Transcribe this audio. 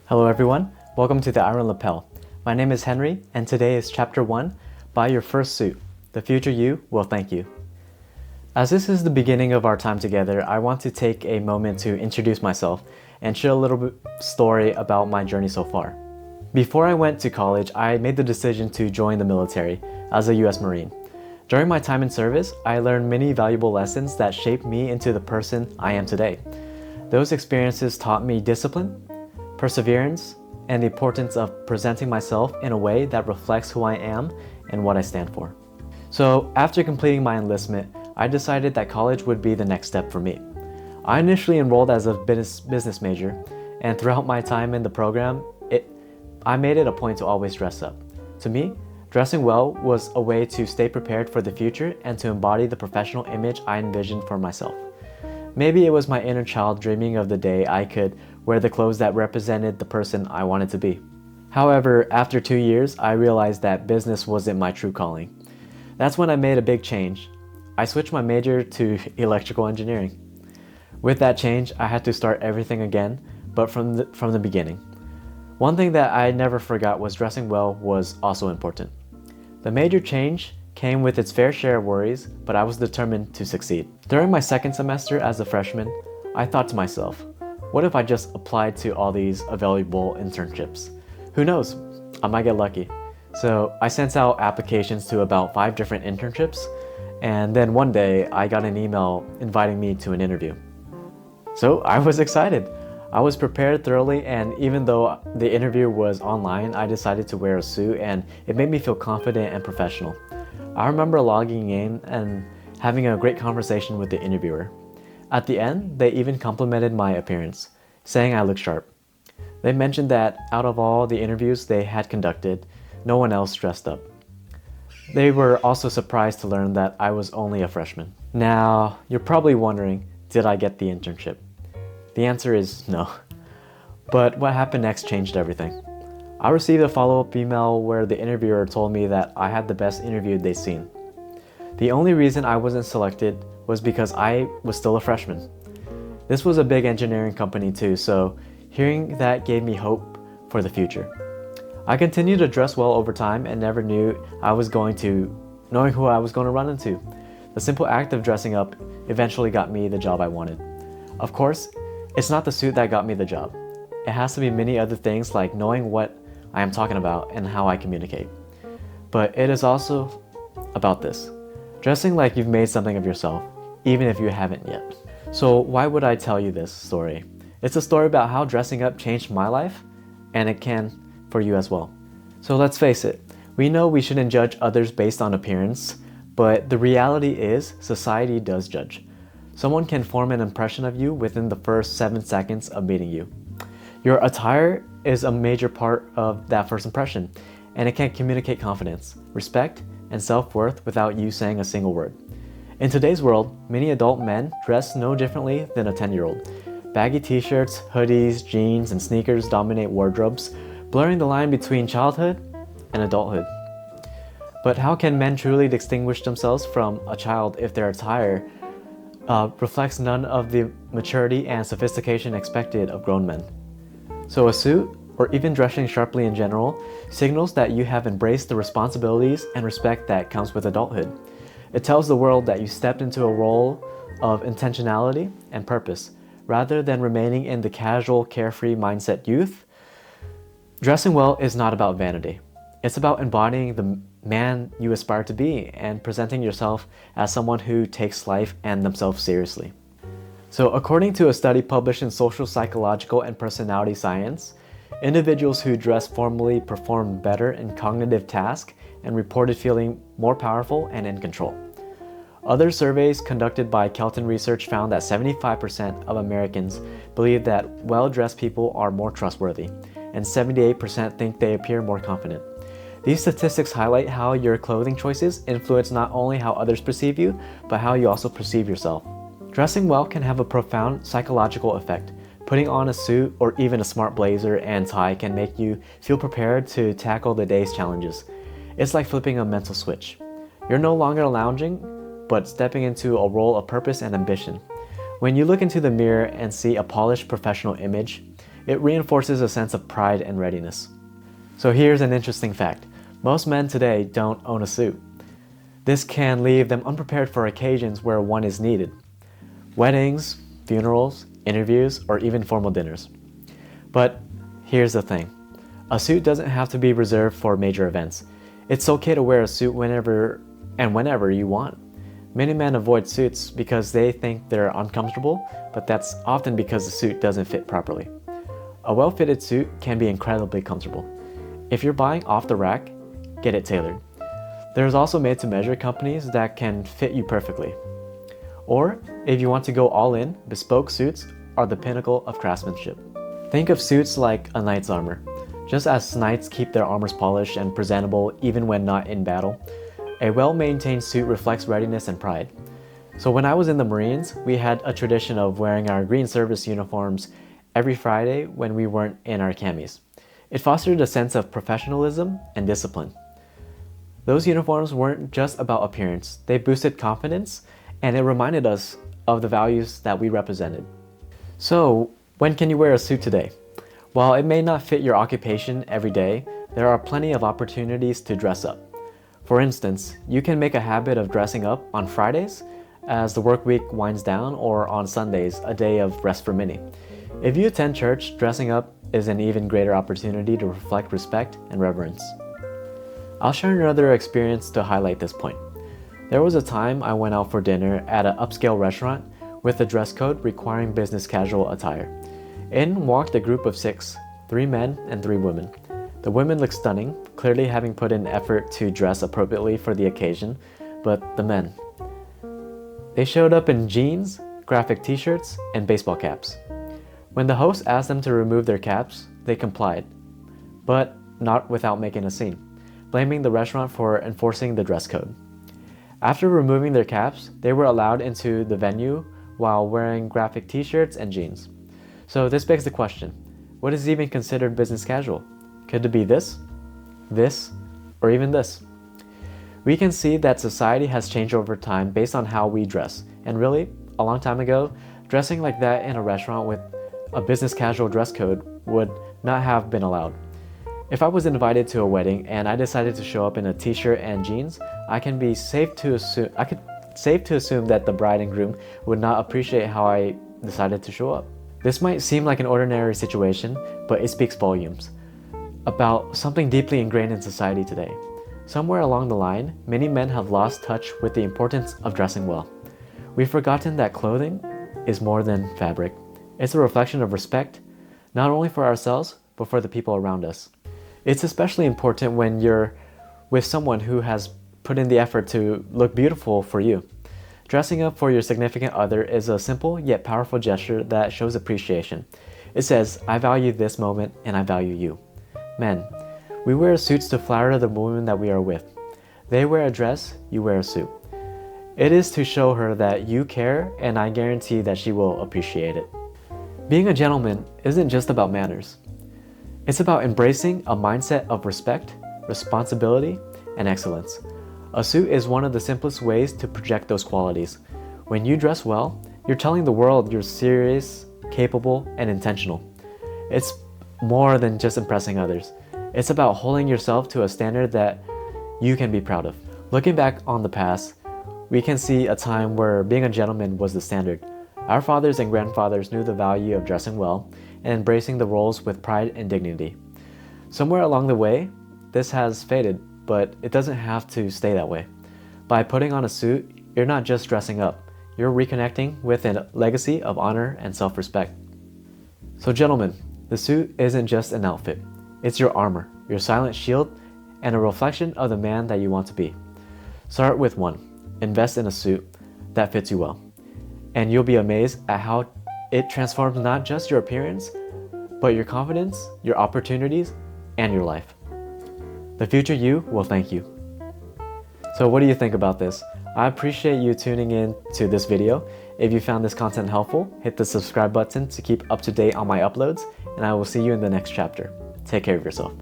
Hello everyone, welcome to the Iron Lapel. My name is Henry and today is Chapter 1, Buy Your First Suit. The future you will thank you. As this is the beginning of our time together, I want to take a moment to introduce myself and share a little story about my journey so far. Before I went to college, I made the decision to join the military as a US Marine. During my time in service, I learned many valuable lessons that shaped me into the person I am today. Those experiences taught me discipline, perseverance, and the importance of presenting myself in a way that reflects who I am and what I stand for. So after completing my enlistment, I decided that college would be the next step for me. I initially enrolled as a business major, and throughout my time in the program, I made it a point to always dress up. To me, dressing well was a way to stay prepared for the future and to embody the professional image I envisioned for myself. Maybe it was my inner child dreaming of the day I could wear the clothes that represented the person I wanted to be. However, after 2 years, I realized that business wasn't my true calling. That's when I made a big change. I switched my major to electrical engineering. With that change, I had to start everything again, but from the beginning. One thing that I never forgot was dressing well was also important. The major change came with its fair share of worries, but I was determined to succeed. During my second semester as a freshman, I thought to myself, what if I just applied to all these available internships? Who knows? I might get lucky. So I sent out applications to about 5 different internships, and then one day I got an email inviting me to an interview. So I was excited. I was prepared thoroughly, and even though the interview was online, I decided to wear a suit and it made me feel confident and professional. I remember logging in and having a great conversation with the interviewer. At the end, they even complimented my appearance, saying I looked sharp. They mentioned that out of all the interviews they had conducted, no one else dressed up. They were also surprised to learn that I was only a freshman. Now, you're probably wondering, did I get the internship? The answer is no. But what happened next changed everything. I received a follow-up email where the interviewer told me that I had the best interview they'd seen. The only reason I wasn't selected was because I was still a freshman. This was a big engineering company too, so hearing that gave me hope for the future. I continued to dress well over time and never knew knowing who I was going to run into. The simple act of dressing up eventually got me the job I wanted. Of course, it's not the suit that got me the job. It has to be many other things like knowing what I am talking about and how I communicate. But it is also about this, dressing like you've made something of yourself, even if you haven't yet. So why would I tell you this story? It's a story about how dressing up changed my life, and it can for you as well. So let's face it, we know we shouldn't judge others based on appearance, but the reality is society does judge. Someone can form an impression of you within the first 7 seconds of meeting you. Your attire is a major part of that first impression, and it can communicate confidence, respect, and self-worth without you saying a single word. In today's world, many adult men dress no differently than a 10-year-old. Baggy t-shirts, hoodies, jeans, and sneakers dominate wardrobes, blurring the line between childhood and adulthood. But how can men truly distinguish themselves from a child if their attire reflects none of the maturity and sophistication expected of grown men? So a suit, or even dressing sharply in general, signals that you have embraced the responsibilities and respect that comes with adulthood. It tells the world that you stepped into a role of intentionality and purpose, rather than remaining in the casual, carefree mindset youth. Dressing well is not about vanity. It's about embodying the man you aspire to be and presenting yourself as someone who takes life and themselves seriously. So according to a study published in Social Psychological and Personality Science, individuals who dress formally perform better in cognitive tasks and reported feeling more powerful and in control. Other surveys conducted by Kelton Research found that 75% of Americans believe that well-dressed people are more trustworthy, and 78% think they appear more confident. These statistics highlight how your clothing choices influence not only how others perceive you, but how you also perceive yourself. Dressing well can have a profound psychological effect. Putting on a suit or even a smart blazer and tie can make you feel prepared to tackle the day's challenges. It's like flipping a mental switch. You're no longer lounging, but stepping into a role of purpose and ambition. When you look into the mirror and see a polished professional image, It reinforces a sense of pride and readiness. So here's an interesting fact. Most men today don't own a suit. This can leave them unprepared for occasions where one is needed. Weddings, funerals, interviews, or even formal dinners. But here's the thing. A suit doesn't have to be reserved for major events. It's okay to wear a suit whenever you want. Many men avoid suits because they think they're uncomfortable, but that's often because the suit doesn't fit properly. A well-fitted suit can be incredibly comfortable. If you're buying off the rack, get it tailored. There's also made-to-measure companies that can fit you perfectly. Or, if you want to go all in, bespoke suits are the pinnacle of craftsmanship. Think of suits like a knight's armor. Just as knights keep their armors polished and presentable even when not in battle, a well-maintained suit reflects readiness and pride. So when I was in the Marines, we had a tradition of wearing our green service uniforms every Friday when we weren't in our camis. It fostered a sense of professionalism and discipline. Those uniforms weren't just about appearance, they boosted confidence, and it reminded us of the values that we represented. So, when can you wear a suit today? While it may not fit your occupation every day, there are plenty of opportunities to dress up. For instance, you can make a habit of dressing up on Fridays as the work week winds down, or on Sundays, a day of rest for many. If you attend church, dressing up is an even greater opportunity to reflect respect and reverence. I'll share another experience to highlight this point. There was a time I went out for dinner at an upscale restaurant with a dress code requiring business casual attire. In walked a group of 6, 3 men and 3 women. The women looked stunning, clearly having put in effort to dress appropriately for the occasion, but the men. They showed up in jeans, graphic t-shirts, and baseball caps. When the host asked them to remove their caps, they complied, but not without making a scene, blaming the restaurant for enforcing the dress code. After removing their caps, they were allowed into the venue while wearing graphic t-shirts and jeans. So this begs the question, what is even considered business casual? Could it be this, or even this? We can see that society has changed over time based on how we dress. And really, a long time ago, dressing like that in a restaurant with a business casual dress code would not have been allowed. If I was invited to a wedding and I decided to show up in a t-shirt and jeans, I could safe to assume that the bride and groom would not appreciate how I decided to show up. This might seem like an ordinary situation, but it speaks volumes about something deeply ingrained in society today. Somewhere along the line, many men have lost touch with the importance of dressing well. We've forgotten that clothing is more than fabric. It's a reflection of respect, not only for ourselves, but for the people around us. It's especially important when you're with someone who has put in the effort to look beautiful for you. Dressing up for your significant other is a simple yet powerful gesture that shows appreciation. It says, I value this moment and I value you. Men, we wear suits to flatter the woman that we are with. They wear a dress, you wear a suit. It is to show her that you care, and I guarantee that she will appreciate it. Being a gentleman isn't just about manners. It's about embracing a mindset of respect, responsibility, and excellence. A suit is one of the simplest ways to project those qualities. When you dress well, you're telling the world you're serious, capable, and intentional. It's more than just impressing others. It's about holding yourself to a standard that you can be proud of. Looking back on the past, we can see a time where being a gentleman was the standard. Our fathers and grandfathers knew the value of dressing well and embracing the roles with pride and dignity. Somewhere along the way, this has faded, but it doesn't have to stay that way. By putting on a suit, you're not just dressing up, you're reconnecting with a legacy of honor and self-respect. So gentlemen, the suit isn't just an outfit. It's your armor, your silent shield, and a reflection of the man that you want to be. Start with one. Invest in a suit that fits you well. And you'll be amazed at how it transforms not just your appearance, but your confidence, your opportunities, and your life. The future you will thank you. So what do you think about this? I appreciate you tuning in to this video. If you found this content helpful, hit the subscribe button to keep up to date on my uploads, and I will see you in the next chapter. Take care of yourself.